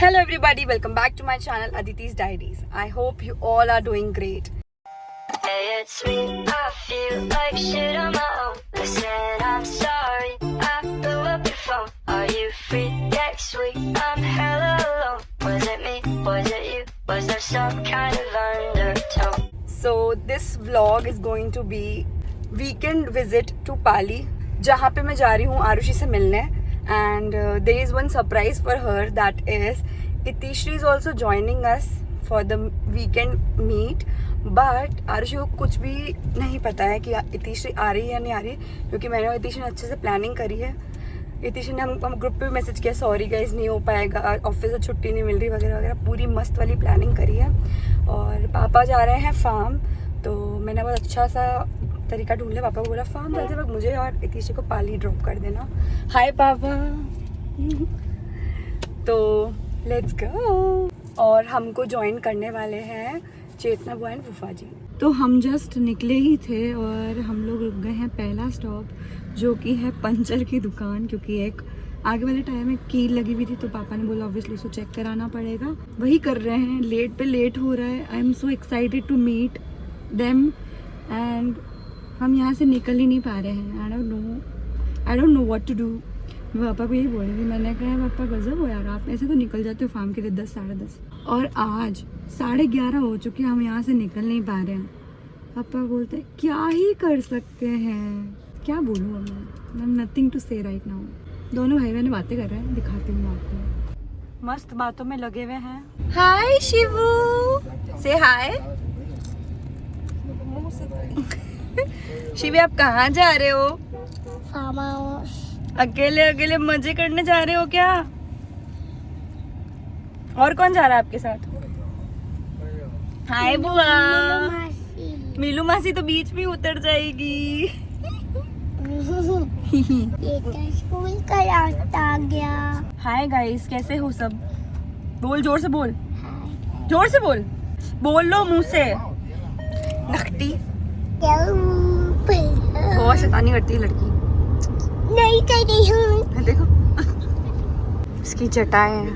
Hello everybody, welcome back to my channel Aditi's Diaries. I hope you all are doing great. Hey, it's me. I feel like shit on my own. Listen, I'm sorry. I blew up your phone. Are you free next week? I'm hella alone. Was it me? Was it you? Was there some kind of undertone? So this vlog is going to be weekend visit to Pali, जहाँ पे मैं जा रही हूँ आरुषि से मिलने. And there is one surprise for her, that is Itishri is also joining us for the weekend meet. But Arushi को कुछ भी नहीं पता है कि इतिश्री आ रही है या नहीं आ रही, क्योंकि मैंने और इतिश्री ने अच्छे से प्लानिंग करी है. इतिश्री ने हम ग्रुप पे मैसेज किया, सॉरी गाइस नहीं हो पाएगा, ऑफिस से छुट्टी नहीं मिल रही वगैरह वगैरह. पूरी मस्त वाली प्लानिंग करी है. और पापा जा रहे हैं फार्म, तो मैंने बहुत अच्छा सा तरीका ढूंढ लिया. पापा को बोला फार्म जाते वक्त मुझे और इतिश्री को पाली ड्रॉप कर देना. हाय पापा. तो लेट्स गो. और हमको ज्वाइन करने वाले हैं चेतना बुआ एंड फूफा जी. तो हम जस्ट निकले ही थे और हम लोग रुक गए हैं पहला स्टॉप, जो कि है पंचर की दुकान, क्योंकि एक आगे वाले टायर में कील लगी हुई थी. तो पापा ने बोला ऑब्वियसली उसको चेक कराना पड़ेगा, वही कर रहे हैं. लेट पे लेट हो रहा है. I am so excited to meet them. And हम यहाँ से निकल ही नहीं पा रहे हैं. I don't know what to do. मैं पापा को यही बोल रही थी. मैंने कहा पापा गजब हो यार, आप ऐसे तो निकल जाते हो फार्म के लिए 10 साढ़े 10, और आज 11:30 हो चुके, हम यहाँ से निकल नहीं पा रहे हैं. पापा बोलते हैं क्या ही कर सकते हैं, क्या बोलूँ मैं. नथिंग टू से राइट नाउ. दोनों भाई बहन बातें कर रहे हैं, दिखाती हूँ आपको. मस्त बातों में लगे हुए हैं. हाय शिवू, से हाय. शिवी आप कहाँ जा रहे हो? Farm house. अकेले अकेले मजे करने जा रहे हो क्या? और कौन जा रहा है आपके साथ? हाय बुआ. मीलू मासी तो बीच में उतर जाएगी. ये तो स्कूल का रास्ता आ गया. हाय गाइस, कैसे हो सब? बोल, जोर से बोल, जोर से बोल. बोल लो मुंह से. नखटी बहुत शैतानी करती है लड़की. नहीं कर रही हूँ. देखो इसकी चटाएं.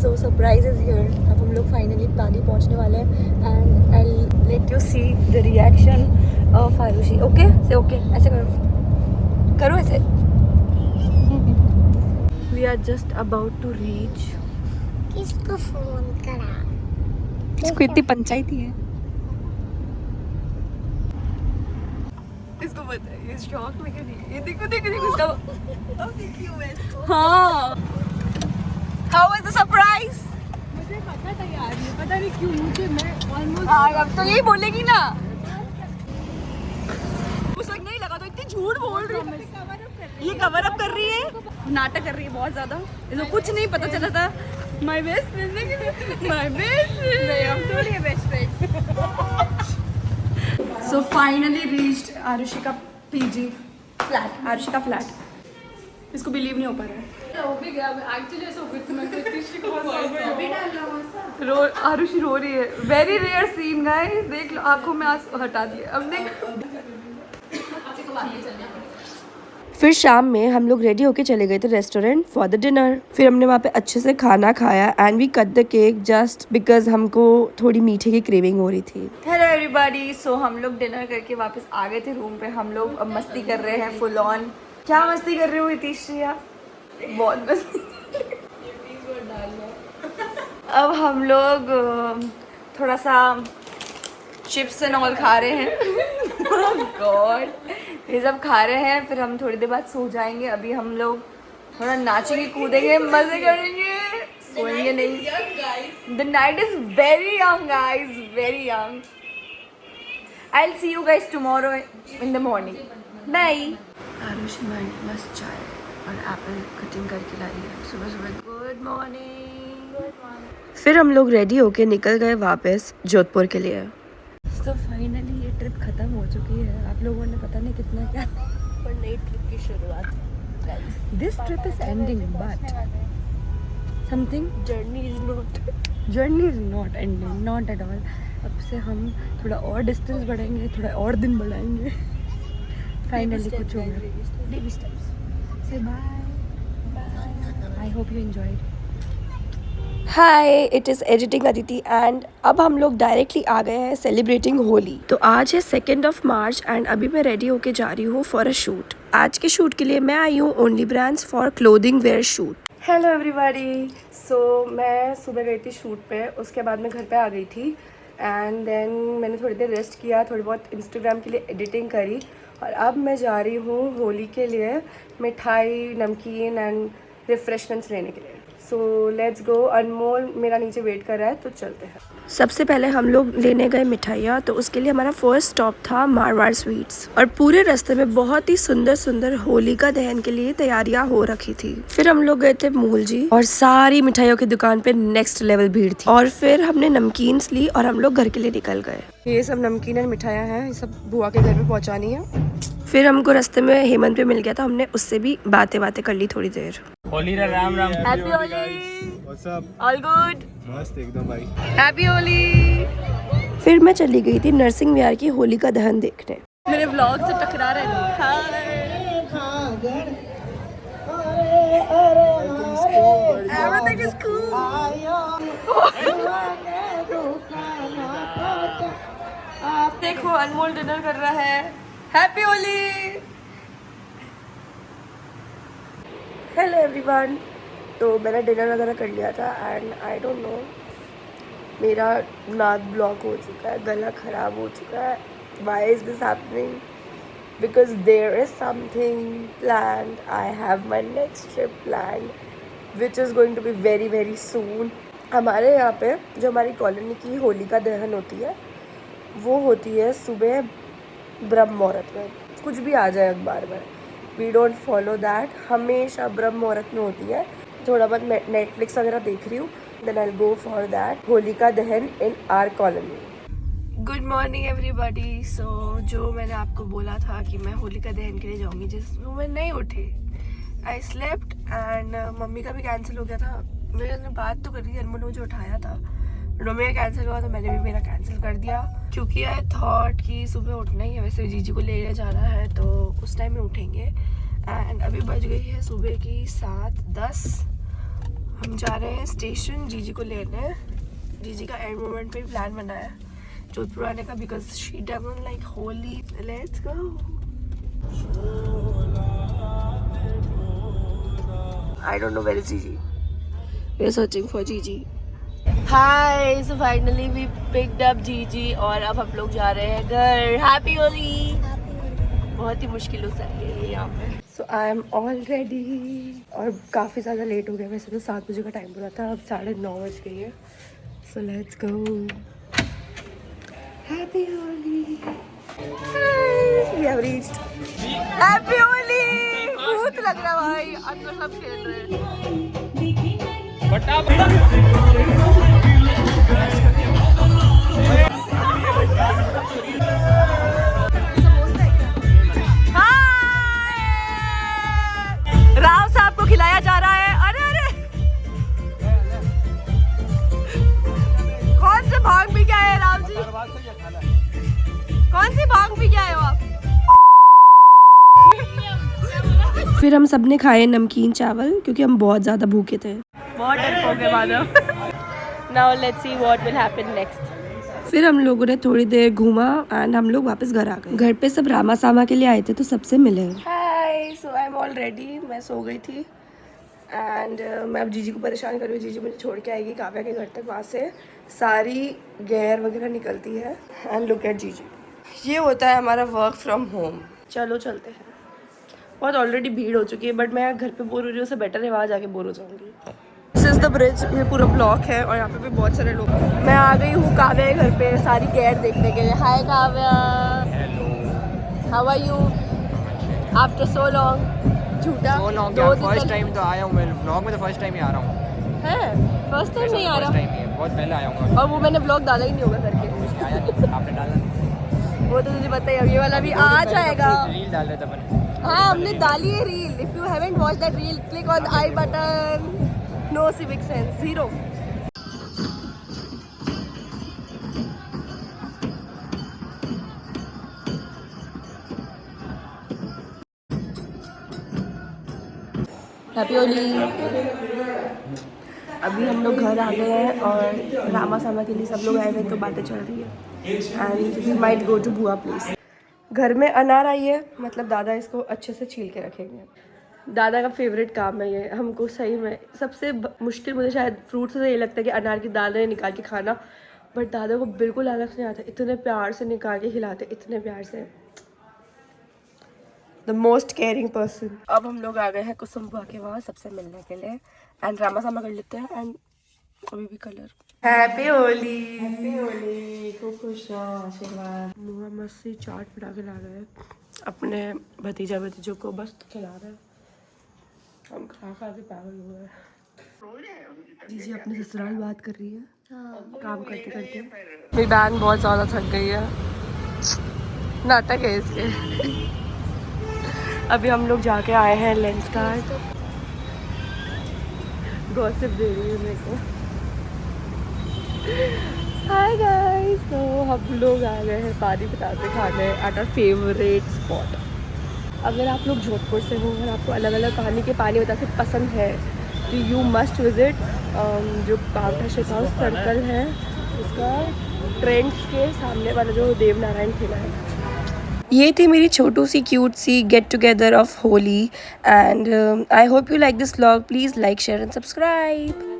So surprise is here. अब हम लोग फाइनली पाली पहुंचने वाले हैं. And I let you see the reaction of Arushi. Okay से ओके, ऐसे करो, करो ऐसे. We are just about to reach. किसको फोन करा? इसको इतनी पंचायती है. इसको पता है, ये शॉक में क्यों नहीं. ये देखो देखो देखो इसका. अब देखिए मैं इसको. हाँ, हाउ वाज द सरप्राइज? मुझे पता था यार, ये पता नहीं क्यों मुझे, मैं ऑलमोस्ट. हाँ अब तो यही बोलेगी ना. उस वक्त नहीं लगा तो इतनी झूठ बोल रही है. ये कवर अप कर रही है, नाटक कर रही है बहुत ज्यादा. इसको कुछ नहीं पता चला था. My best friend, my best friend. नहीं हम थोड़ी है best friend. So finally reached Arushi का पीजी फ्लैट. आरुषि का फ्लैट. इसको बिलीव नहीं हो पा रहा है. आरुषि रो रही है. Very rare scene guys. देख लो, आंखों में आंसू हटा दिए. अब देख. फिर शाम में हम लोग रेडी होके चले गए थे रेस्टोरेंट फॉर द डिनर. फिर हमने वहाँ पे अच्छे से खाना खाया and we cut the cake just because हमको थोड़ी मीठे की क्रेविंग हो रही थी. Hello everybody. सो हम लोग डिनर करके वापस आ गए थे रूम पे. हम लोग अब मस्ती कर रहे हैं फुल ऑन. क्या मस्ती कर रहे हो इतिश्रिया? बहुत मस्ती. अब हम लोग थोड़ा सा चिप्स एंड ऑल खा रहे हैं. गॉड, ये सब खा रहे हैं. फिर हम थोड़ी देर बाद सो जाएंगे. अभी हम लोग थोड़ा नाचेंगे, कूदेंगे, मजे करेंगे, सोएंगे नहीं. The night is very young guys, very young. I will see you guys tomorrow in the morning. Bye. Arushi मस्त चाय और एप्पल कटिंग करके लाई है सुबह सुबह. Good morning. फिर हम लोग रेडी होके निकल गए वापस जोधपुर के लिए. तो फाइनली ये ट्रिप खत्म हो चुकी है. आप लोगों ने पता नहीं कितना क्या, पर नई ट्रिप की शुरुआत. This trip is ending but something journey is not ending, not at all. अब से हम थोड़ा और डिस्टेंस बढ़ाएंगे, थोड़ा और दिन बढ़ाएंगे. फाइनली कुछ होगा. Baby steps. Say bye. Bye. I hope you enjoyed. Hi, it is editing Aditi and अब हम लोग डायरेक्टली आ गए हैं सेलिब्रेटिंग होली। तो आज है 2 मार्च एंड अभी मैं रेडी होके जा रही हूँ फॉर अ शूट। आज के शूट के लिए मैं आई हूँ only brands for clothing wear shoot. Hello everybody. So मैं सुबह गई थी शूट पे, उसके बाद मैं घर पे आ गई थी एंड देन मैंने थोड़ी देर रेस्ट किया, थोड़ी बहुत इंस्टाग्राम के लिए एडिटिंग करी और अब मैं जा रही हूँ होली के लिए मिठाई, नमकीन एंड रिफ्रेशमेंट्स लेने के लिए। सो लेट्स गो। अनमोल मेरा नीचे वेट कर रहा है, तो चलते हैं। सबसे पहले हम लोग लेने गए मिठाइयाँ, तो उसके लिए हमारा फर्स्ट स्टॉप था मारवाड़ स्वीट्स और पूरे रास्ते में बहुत ही सुंदर सुंदर होलिका दहन के लिए तैयारियां हो रखी थी। फिर हम लोग गए थे मूल जी और सारी मिठाइयों की दुकान पे नेक्स्ट लेवल भीड़ थी और फिर हमने नमकीन ली और हम लोग घर के लिए निकल गए। ये सब नमकीन और मिठाइयाँ हैं, ये सब बुआ के घर पे पहुँचानी है। फिर हमको रास्ते में हेमंत पे मिल गया था, हमने उससे भी बातें कर ली थोड़ी देर। होली रा Ram Ram. Happy Holi. What's up? All good. मस्त एकदम भाई। हैप्पी होली। फिर मैं चली गई थी नरसिंह विहार की होली का दहन देखने। मेरे व्लॉग से टकरा रहे हैं। देखो अनमोल डिनर कर रहा है। हैप्पी होली। Hello everyone. तो मैंने डिनर वगैरह कर लिया था एंड आई डोंट नो, मेरा नाक ब्लॉक हो चुका है, गला ख़राब हो चुका है। Why is this happening? Because there is something planned. I have my next trip planned which is going to be very very soon. हमारे यहाँ पे जो हमारी कॉलोनी की होलिका दहन होती है वो होती है सुबह ब्रह्म मुहूर्त में। कुछ भी आ जाए अखबार में, वी डोंट फॉलो दैट। हमेशा ब्रह्म मुहूर्त में होती है। थोड़ा बहुत नेटफ्लिक्स वगैरह देख रही हूँ, then I go for that Holika Dahan in our colony. Good morning everybody. So जो मैंने आपको बोला था कि मैं होलिका दहन के लिए जाऊँगी, जिस वो मैं नहीं उठी, आई स्लेप्ट एंड मम्मी का भी कैंसिल हो गया था। मैंने बात तो कर दी, अनमोल ने मुझे उठाया था, मम्मी का कैंसिल हुआ तो मैंने भी मेरा कैंसिल कर दिया क्योंकि आई थॉट कि सुबह उठना ही है। वैसे जीजी को ले जाना है तो उस टाइम में उठेंगे। एंड अभी बज गई है सुबह की 7:10। हम जा रहे हैं स्टेशन जीजी को लेने। जीजी का एंड मोमेंट पे प्लान बना है जोधपुर आने का, because she doesn't like Holi. Let's go. I don't know where is Jiji. We are searching for Jiji. Hi, so finally we picked up Jiji और अब हम लोग जा रहे हैं घर। हैप्पी होली। बहुत ही मुश्किलों से आई है यहाँ पे। So I am all ready और काफ़ी ज़्यादा लेट हो गया। वैसे तो 7 बजे का टाइम बोला था, अब 9:30 बज गई है। So let's go. Happy Holi. We have reached. Happy Holi. भूत लग रहा भाई, अंदर सब खेल रहे हैं। राव साहब को खिलाया जा रहा है। अरे अरे, कौन से भांग पी के आए हैं राव जी? कौन सी भांग पी के आए हो आप? फिर हम सब ने खाए नमकीन चावल क्योंकि हम बहुत ज़्यादा भूखे थे। बहुत डरपोक है Madhav. Now let's see what will happen next. फिर हम लोगों ने थोड़ी देर घूमा एंड हम लोग वापस घर आ गए। घर पे सब रामा सामा के लिए आए थे तो सबसे मिले। हाय, सो आई एम ऑल रेडी। मैं सो गई थी एंड मैं अब जीजी को परेशान कर रही हूँ। जीजी मुझे छोड़ के आएगी काव्या के घर तक, वहाँ से सारी गैर वगैरह निकलती है। एंड लुक एट जीजी। ये होता है हमारा वर्क फ्रॉम होम। चलो चलते हैं। बहुत ऑलरेडी भीड़ हो चुकी है, बट मैं घर पे बोर हो रही हूँ, उससे बेटर है वहाँ जाके बोर हो जाऊँगी। This is the bridge. ये पूरा ब्लॉक है और यहाँ पे भी बहुत सारे लोग। मैं आ गई हूँ काव्या के घर पे सारी गैर देखने के लिए। Hi Kavya. Hello. How are you after so long? झूठा। फर्स्ट टाइम तो आया हूँ मैं व्लॉग में, तो फर्स्ट टाइम ही आ रहा हूँ। है फर्स्ट टाइम नहीं आ रहा? फर्स्ट टाइम ही है, बहुत पहले आया हूँ। और वो मैंने ब्लॉग डाला ही नहीं होगा करके। आया नहीं, आपने डाला नहीं। वो तो तुझे पता ही है, ये वाला भी आ जाएगा। रील डाल रहे थे अपन। हाँ, हमने डाली है reel. If you haven't watched that reel, click on the i button. No civic sense, zero. Happy Holi. अभी हम लोग घर आ गए हैं और रामा सामा के लिए सब लोग आए हुए हैं, तो बातें चल रही है and we might go to बुआ प्लेस। घर में अनार आई है, मतलब दादा इसको अच्छे से छील के रखेंगे। दादा का फेवरेट काम है ये। हमको सही में सबसे मुश्किल मुझे शायद फ्रूट से ये लगता है कि अनार की दालें निकाल के खाना, बट दादा को बिल्कुल अलग से नहीं आता, इतने प्यार से निकाल के खिलाते, इतने प्यार से। The most caring person. अब हम लोग आ गए हैं कुसुम बुआ के वहाँ सबसे मिलने के लिए एंड रामा सामा कर लेते हैं एंड अभी भी colour. Happy Holi. Happy Holi. खूब खुश रहो, आशीर्वाद। मुआ मस्ती चाट बना के ला गए अपने भतीजा भतीजों को, बस खिला रहे हैं। हम खा खा के पागल हो गए। जीजी अपने ससुराल बात कर रही है काम करते करते। मेरी बहन बहुत ज़्यादा थक गई है, नाटक है इसके। अभी हम लोग जाके आए हैं लेंस कार्ड। गॉसिप दे रही है मेरे को। हाय गाइस, तो हम लोग आ गए हैं पानी पतासे खाने एट आवर फेवरेट स्पॉट। अगर आप लोग जोधपुर से हो और आपको अलग अलग कहानी के पानी बतासे पसंद है तो यू मस्ट विज़िट जो पावटा शेक हाउस सर्कल है, उसका ट्रेंड्स के सामने वाला जो देव नारायण ठेला है। ये थी मेरी छोटू सी क्यूट सी get together of Holi and I hope you like this vlog. Please like share and subscribe.